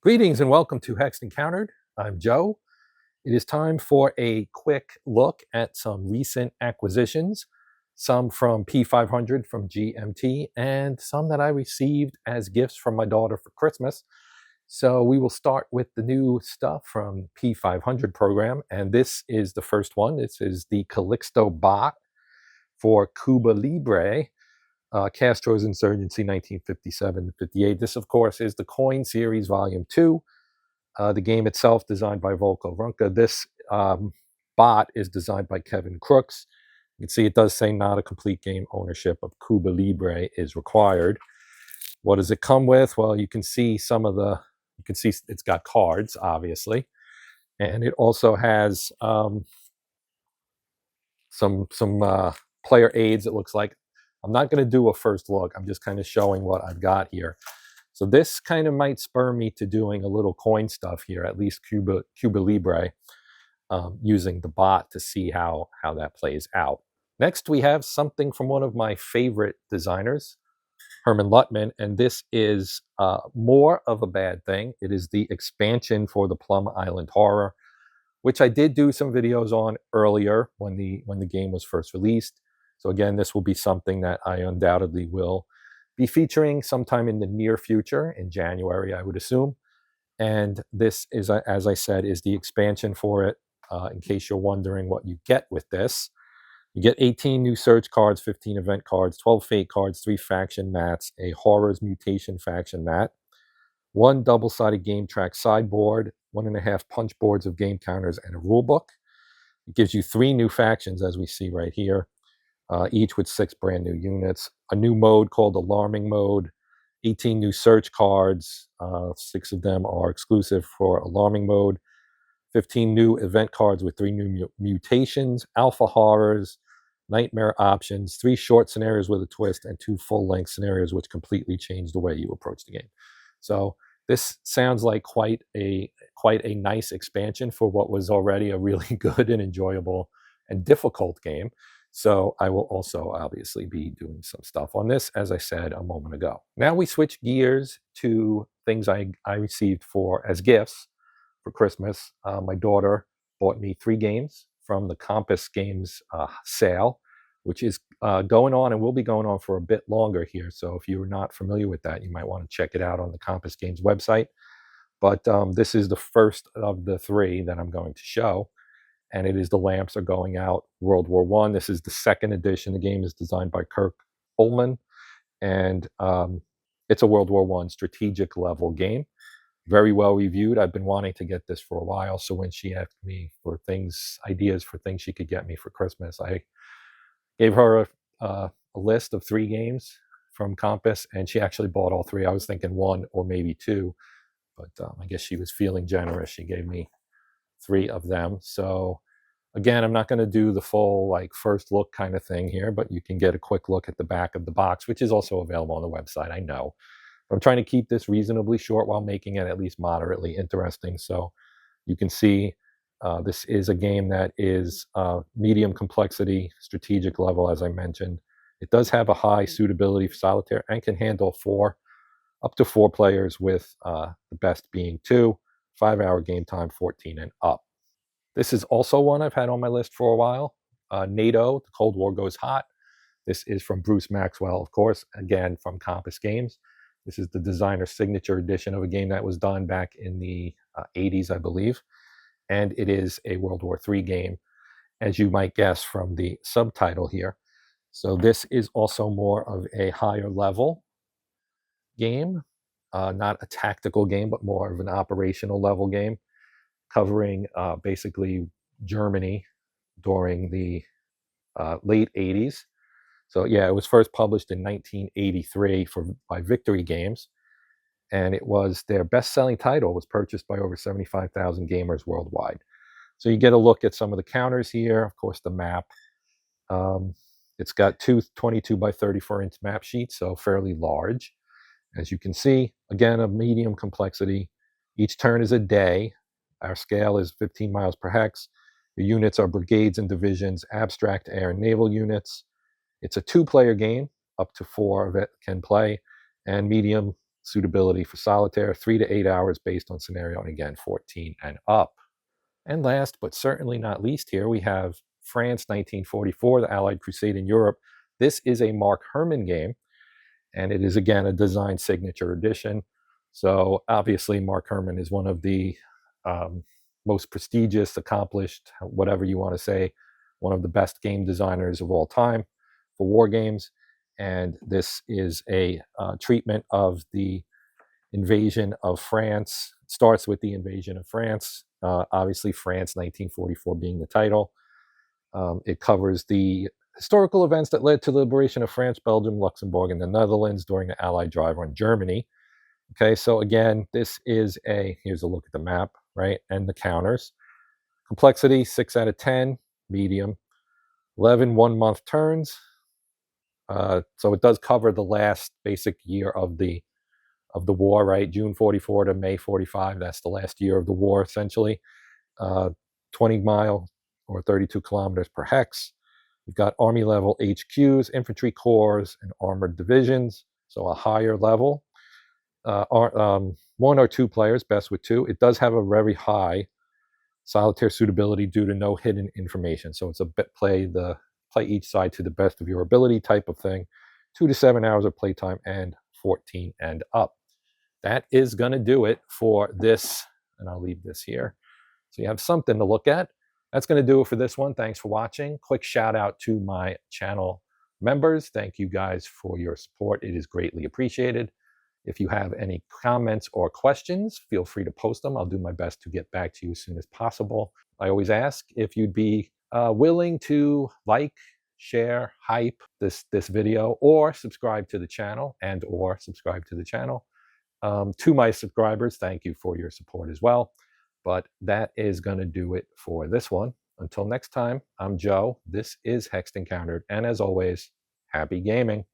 Greetings and welcome to Hexed Countered. I'm Joe. It is time for a quick look at some recent acquisitions, some from P500 from GMT, and some that I received as gifts from my daughter for Christmas. So we will start with the new stuff from P500 program, and this is the first one. This is the Calixto bot for Cuba Libre. Castro's Insurgency 1957-58. This, of course, is the Coin Series Volume 2. The game itself designed by Volko Runka. This bot is designed by Kevin Crooks. You can see it does say not a complete game. Ownership of Cuba Libre is required. What does it come with? Well, you can see you can see it's got cards, obviously. And it also has some player aids, it looks like. I'm not going to do a first look. I'm just kind of showing what I've got here. So this kind of might spur me to doing a little coin stuff here, at least Cuba Libre, using the bot to see how that plays out. Next, we have something from one of my favorite designers, Herman Luttman, and this is more of a bad thing. It is the expansion for the Plum Island Horror, which I did do some videos on earlier when the game was first released. So again, this will be something that I undoubtedly will be featuring sometime in the near future, in January, I would assume. And this is, as I said, is the expansion for it. In case you're wondering what you get with this, you get 18 new search cards, 15 event cards, 12 fate cards, 3 faction mats, a Horrors Mutation faction mat, 1 double-sided game track sideboard, 1.5 punch boards of game counters, and a rule book. It gives you 3 new factions, as we see right here. Each with 6 brand new units, a new mode called Alarming Mode, 18 new search cards, 6 of them are exclusive for Alarming Mode, 15 new event cards with 3 new mutations, Alpha Horrors, Nightmare Options, 3 short scenarios with a twist, and 2 full-length scenarios which completely change the way you approach the game. So this sounds like quite a nice expansion for what was already a really good and enjoyable and difficult game. So I will also obviously be doing some stuff on this, as I said a moment ago. Now we switch gears to things I received as gifts for Christmas. My daughter bought me 3 games from the Compass Games sale, which is going on and will be going on for a bit longer here. So if you're not familiar with that, you might want to check it out on the Compass Games website. But this is the first of the 3 that I'm going to show. And it is The Lamps Are Going Out, World War I. This is the 2nd edition. The game is designed by Kirk Ullman, and it's a World War I strategic level game. Very well reviewed. I've been wanting to get this for a while, so when she asked me for ideas for things she could get me for Christmas, I gave her a list of 3 games from Compass, and she actually bought all 3. I was thinking 1 or maybe 2, but I guess she was feeling generous. She gave me 3 of them. So again, I'm not going to do the full first look kind of thing here, but you can get a quick look at the back of the box, which is also available on the website, I know. But I'm trying to keep this reasonably short while making it at least moderately interesting. So you can see this is a game that is medium complexity, strategic level, as I mentioned. It does have a high suitability for solitaire and can handle up to 4 players, with the best being 2. 5-hour game time, 14 and up. This is also one I've had on my list for a while. NATO, The Cold War Goes Hot. This is from Bruce Maxwell, of course, again from Compass Games. This is the designer signature edition of a game that was done back in the 80s, I believe. And it is a World War III game, as you might guess from the subtitle here. So this is also more of a higher level game. Not a tactical game, but more of an operational level game, covering basically Germany during the late 80s. So yeah, it was first published in 1983 by Victory Games, and it was their best-selling title. Was purchased by over 75,000 gamers worldwide. So you get a look at some of the counters here. Of course, the map. It's got 2 22 by 34-inch map sheets, so fairly large. As you can see, again, of medium complexity. Each turn is a day. Our scale is 15 miles per hex. The units are brigades and divisions, abstract air and naval units. It's a 2-player game. Up to 4 of it can play. And medium suitability for solitaire, 3 to 8 hours based on scenario, and again, 14 and up. And last, but certainly not least here, we have France 1944, the Allied Crusade in Europe. This is a Mark Herman game, and it is, again, a design signature edition. So obviously, Mark Herman is one of the most prestigious, accomplished, whatever you want to say, one of the best game designers of all time for war games. And this is a treatment of the invasion of France. It starts with the invasion of France, obviously France 1944 being the title. It covers the historical events that led to the liberation of France, Belgium, Luxembourg, and the Netherlands during the Allied drive on Germany. Okay, so again, this is here's a look at the map, right, and the counters. Complexity, 6 out of 10, medium. 11 one-month turns. So it does cover the last basic year of the war, right? June 44 to May 45. That's the last year of the war, essentially. 20 mile or 32 kilometers per hex. You've got army level HQs, infantry corps, and armored divisions. So a higher level. 1 or 2 players, best with 2. It does have a very high solitaire suitability due to no hidden information. So it's a bit play each side to the best of your ability type of thing. 2 to 7 hours of playtime and 14 and up. That is going to do it for this, and I'll leave this here. So you have something to look at. That's going to do it for this one. Thanks for watching. Quick shout out to my channel members. Thank you guys for your support. It is greatly appreciated. If you have any comments or questions, feel free to post them. I'll do my best to get back to you as soon as possible. I always ask if you'd be willing to like, share, hype this video, or subscribe to the channel, to my subscribers, thank you for your support as well. But that is going to do it for this one. Until next time, I'm Joe. This is Hexed Countered, and as always, happy gaming.